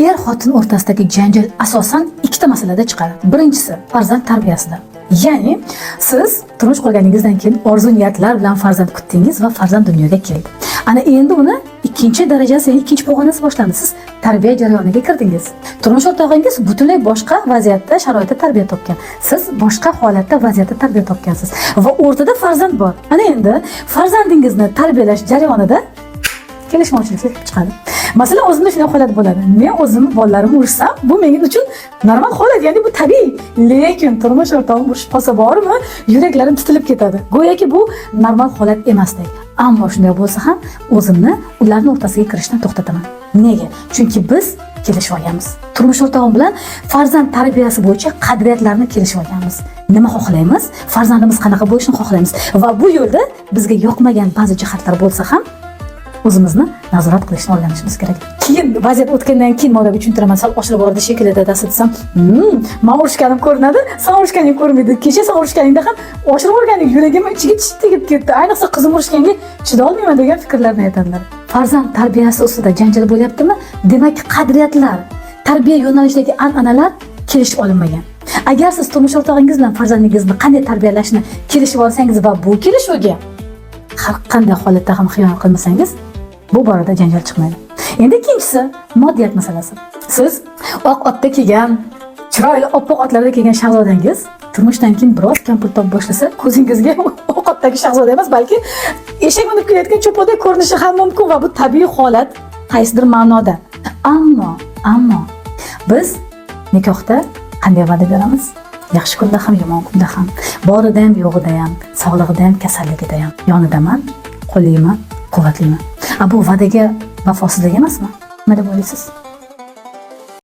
er xotin o'rtasidagi janjal asosan ikkita masalada chiqadi. Birinchisi farzand tarbiyasida. Ya'ni siz turmush qurganingizdan keyin orzu niyatlar bilan farzand kutdingiz va farzand dunyoga keldi. Ana endi uni ikkinchi darajasi, ikkinchi pog'onasi boshlandi. Siz tarbiya jarayoniga kirdingiz. Turmush o'rtog'ingiz butunlay boshqa vaziyatda, sharoitda tarbiya topgan. Siz boshqa holatda, vaziyatda tarbiya topgansiz va o'rtada farzand bor. Ana endi farzandingizni tarbiyalash jarayonida kelishmovchiliklar chiqadi. Masalan, o'zimda shunday holat bo'ladi. Men o'zim bolalarimni ursam, bu men uchun normal holat, ya'ni bu tabiiy. Lekin turmush o'rtog'im urishib qolsa bormi, yuraklarim titilib ketadi. Go'yoki bu normal holat emasdek. Ammo shunday bo'lsa ham o'zimni ularning o'rtasiga kirishdan to'xtataman. Nega? Chunki biz kelishib olganmiz. Turmush o'rtog'im bilan farzand tarbiyasi bo'yicha qadriyatlarni kelishib olganmiz. Nima xohlaymiz? Farzandimiz qanaqa bo'lishini xohlaymiz va bu yo'lda bizga yoqmagan ba'zi jihatlar bo'lsa ham o'zimizni nazorat qilishni o'rganishimiz kerak. Keyin vaziyat o'tgandan keyin ma'noga tushuntiraman. Sal oshirib boradi shekilli dadasi desam, men urishganim ko'rinadi, sen urishganing ko'rmaydi. Kecha sen urishganingda ham oshirib o'rganing, yuragim ichiga tegib ketdi. Ayniqsa qizim urishganga chidolmayman degan fikrlarni aytadilar. Farzand tarbiyasi ustida janjal bo'lyaptimi? Demak, qadriyatlar, tarbiya yo'nalishidagi an'analar kelishib olinmagan. Agar siz turmush o'rtog'ingiz bilan farzandingizni qanday tarbiyalashni kelishib olsangiz va bu kelishuvga har qanday holatda ham xiyonat qilmasangiz, bu borada janjal chiqmaydi. Endi ikkinchisi moddiyat masalasi. Siz oq otda kelgan, chiroyli oppoq otlarda kelgan shahzodangiz turmushdan keyin biroz kam pul topib boshlasa, ko'zingizga oq otdagi shahzoda emas, balki eshak minib kelayotgan cho'ponday ko'rinishi ham mumkin va bu tabiiy holat qaysidir ma'noda. Ammo biz nikohda qanday va'da beramiz? Yaxshi kunda ham, yomon kunda ham, borida ham, yo'g'ida ham, sog'lig'ida ham, kasalligida ham yonidaman, qo'liyman, quvvatliman. Bu va'daga vafosizlik emasmi? Nima deb o'ylaysiz?